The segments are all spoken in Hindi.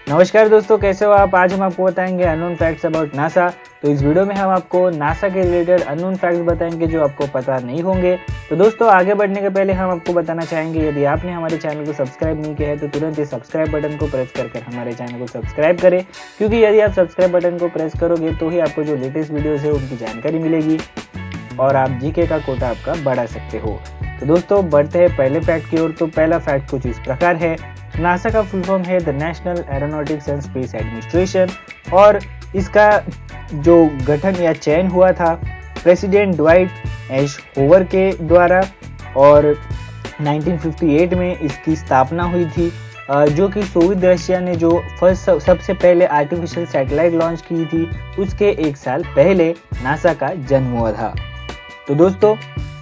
नमस्कार दोस्तों, कैसे हो आप। आज हम आपको बताएंगे अननोन फैक्ट्स अबाउट नासा। तो इस वीडियो में हम आपको नासा के रिलेटेड अननोन फैक्ट्स बताएंगे जो आपको पता नहीं होंगे। तो दोस्तों, आगे बढ़ने के पहले हम आपको बताना चाहेंगे, यदि आपने हमारे चैनल को सब्सक्राइब नहीं किया है तो तुरंत इस सब्सक्राइब बटन को प्रेस कर हमारे चैनल को सब्सक्राइब करें, क्योंकि यदि आप सब्सक्राइब बटन को प्रेस करोगे तो ही आपको जो लेटेस्ट वीडियोज़ है उनकी जानकारी मिलेगी और आप जीके का कोटा आपका बढ़ा सकते हो। तो दोस्तों, बढ़ते हैं पहले फैक्ट की ओर। तो पहला फैक्ट कुछ इस प्रकार है। नासा का फुल फॉर्म है the national aeronautics and space administration, और इसका जो गठन या चयन हुआ था प्रेसिडेंट ड्वाइट एइज़नहोवर के द्वारा, और 1958 में इसकी स्थापना हुई थी, जो कि सोवियत रशिया ने जो सबसे पहले आर्टिफिशियल सैटेलाइट लॉन्च की थी उसके एक साल पहले नासा का जन्म हुआ था। तो दोस्तों,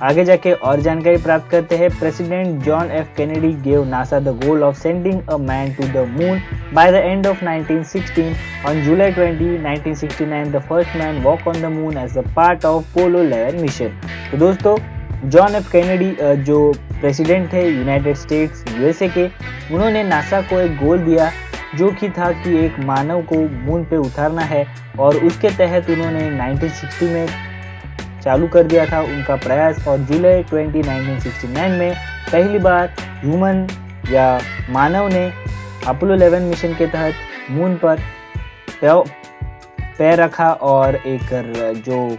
आगे जाके और जानकारी प्राप्त करते हैं। President John F Kennedy gave NASA the goal of sending a man to the moon by the end of 1916। On July 20, 1969 the first man walk on the moon as a part of Apollo 11 mission. तो दोस्तों, जॉन एफ कैनेडी जो प्रेसिडेंट थे यूनाइटेड स्टेट्स यूएसए के, उन्होंने नासा को एक गोल दिया जो कि था कि एक मानव को मून पे उतारना है, और उसके तहत उन्होंने 1960 में चालू कर दिया था उनका प्रयास, और जुलाई 20, 1969 में पहली बार ह्यूमन या मानव ने अपोलो 11 मिशन के तहत मून पर पैर रखा, और एक जो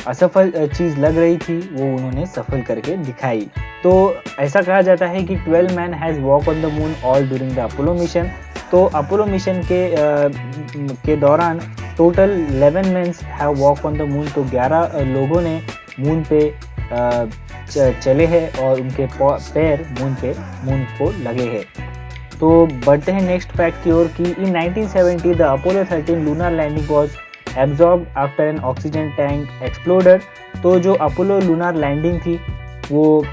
असफल चीज़ लग रही थी वो उन्होंने सफल करके दिखाई। तो ऐसा कहा जाता है कि 12 man has walk on the moon all during the Apollo mission. तो अपोलो मिशन के दौरान total 11 mens have walk on the moon. तो 11 लोगों ने मून पे चले हैं और उनके पैर मून को लगे हैं। तो बढ़ते हैं नेक्स्ट फैक्ट की ओर कि in 1970 the Apollo 13 lunar landing was aborted after an oxygen tank exploded. तो जो अपोलो लूनर लैंडिंग थी वो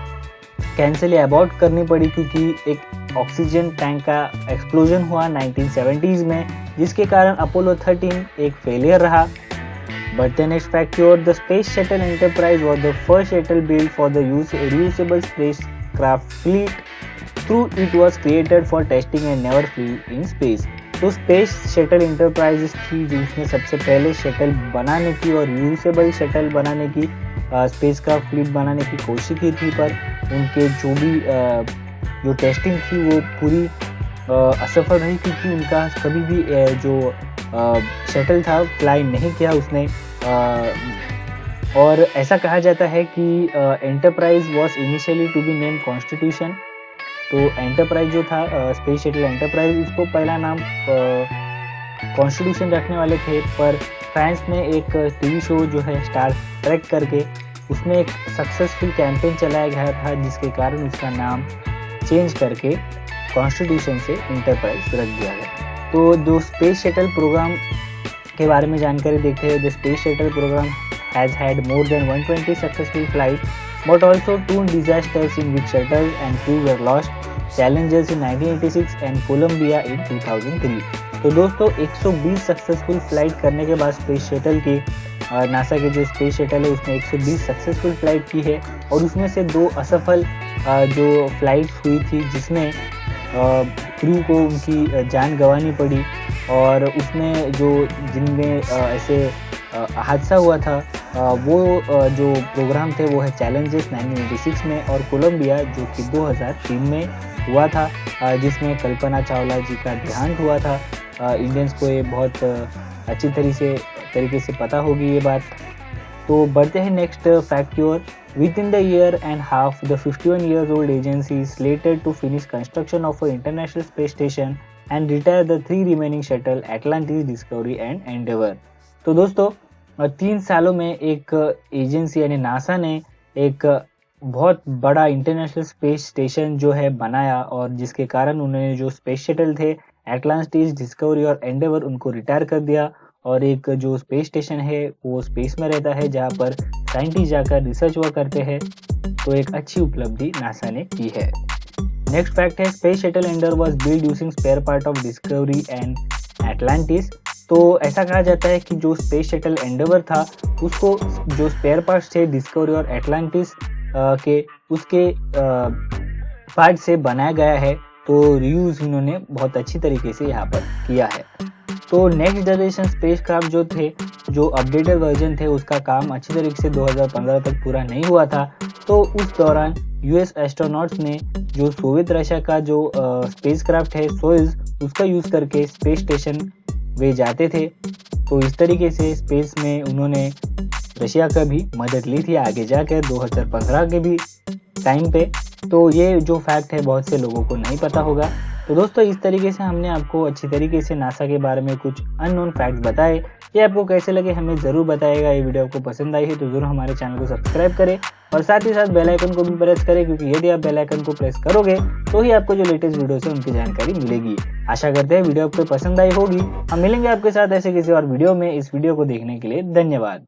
कैंसिल या अबॉर्ट करनी पड़ी, क्योंकि एक ऑक्सीजन टैंक का एक्सप्लोजन हुआ 1970s में, जिसके कारण अपोलो 13 एक फेलियर रहा। बढ़ते नेक्स्ट फैक्ट की ओर। The space shuttle Enterprise was the first shuttle build for the reusable spacecraft fleet, through it was created for testing and never flew in space. तो स्पेस शटल इंटरप्राइजेस थी जिसने सबसे पहले शटल बनाने की और यूजेबल शटल बनाने की स्पेसक्राफ्ट फ्लीट बनाने की कोशिश की थी, पर उनके जो टेस्टिंग थी वो पूरी असफल रही, क्योंकि उनका कभी भी जो शटल था फ्लाई नहीं किया उसने। और ऐसा कहा जाता है कि Enterprise was initially to be name Constitution. तो एंटरप्राइज जो था स्पेस शटल एंटरप्राइज, उसको पहला नाम कॉन्स्टिट्यूशन रखने वाले थे, पर फ्रांस में एक टीवी शो जो है स्टार ट्रेक करके, उसमें एक सक्सेसफुल कैंपेन चलाया गया था जिसके कारण उसका नाम चेंज करके कॉन्स्टिट्यूशन से इंटरप्राइज रख दिया गया। तो जो स्पेस शटल प्रोग्राम के बारे में जानकारी देखते हैं, the space shuttle programme has had more than 120 successful flight, but also 2 disasters in which shuttles and crew were lost, Challengers in 1986 and Columbia in 2003। तो दोस्तों, 120 सक्सेसफुल फ्लाइट करने के बाद स्पेस शटल की नासा के जो स्पेस शटल है उसने 120 सक्सेसफुल फ्लाइट की है, और उसमें से 2 असफल जो फ्लाइट हुई थी जिसमें क्रू को उनकी जान गंवानी पड़ी, और उसमें जिनमें ऐसे हादसा हुआ था वो जो प्रोग्राम थे वो है चैलेंजेस 1986 में, और कोलंबिया जो कि 2003 में हुआ था, जिसमें कल्पना चावला जी का देहांत हुआ था। इंडियंस को ये बहुत अच्छी तरीके से पता होगी ये बात। तो बढ़ते हैं नेक्स्ट फैक्ट की ओर। Within the year and half, the 51-year-old agency is slated to finish construction of an international space station and retire the 3 remaining shuttle Atlantis, Discovery and Endeavour। तो दोस्तों, 3 सालों में एक एजेंसी यानी नासा ने एक बहुत बड़ा इंटरनेशनल स्पेस स्टेशन जो है बनाया, और जिसके कारण उन्होंने जो स्पेस शटल थे एटलांटिस, डिस्कवरी और एंडेवर उनको रिटायर कर दिया, और एक जो स्पेस स्टेशन है वो स्पेस में रहता है जहाँ पर साइंटिस्ट जाकर रिसर्च हुआ करते हैं। तो एक अच्छी उपलब्धि नासा ने की है। नेक्स्ट फैक्ट है, space shuttle Endeavour was build using spare part of Discovery and Atlantis. तो ऐसा कहा जाता है कि जो स्पेस शटल एंडेवर था उसको जो स्पेयर पार्ट्स थे डिस्कवरी और एटलांटिस के उसके पार्ट से बनाया गया है, तो रीयूज इन्होंने बहुत अच्छी तरीके से यहाँ पर किया है। तो नेक्स्ट जनरेशन स्पेसक्राफ्ट जो अपडेटेड वर्जन थे उसका काम अच्छी तरीके से 2015 तक पूरा नहीं हुआ था। तो उस दौरान यूएस एस्ट्रोनॉट्स ने जो सोवियत रशिया का जो स्पेसक्राफ्ट है सोयुज उसका यूज करके स्पेस स्टेशन वे जाते थे। तो इस तरीके से स्पेस में उन्होंने रशिया का भी मदद ली थी आगे जाकर 2015 के भी टाइम पे। तो ये जो फैक्ट है बहुत से लोगों को नहीं पता होगा। तो दोस्तों इस तरीके से हमने आपको अच्छी तरीके से नासा के बारे में कुछ अननोन फैक्ट्स बताए। ये आपको कैसे लगे हमें ज़रूर बताइएगा। ये वीडियो आपको पसंद आई है तो ज़रूर हमारे चैनल को सब्सक्राइब करें और साथ ही साथ बेल आइकन को भी प्रेस करें, क्योंकि यदि आप बेल आइकन को प्रेस करोगे तो ही आपको जो लेटेस्ट वीडियोस है उनकी जानकारी मिलेगी। आशा करते हैं वीडियो आपको पसंद आई होगी। हम मिलेंगे आपके साथ ऐसे किसी और वीडियो में। इस वीडियो को देखने के लिए धन्यवाद।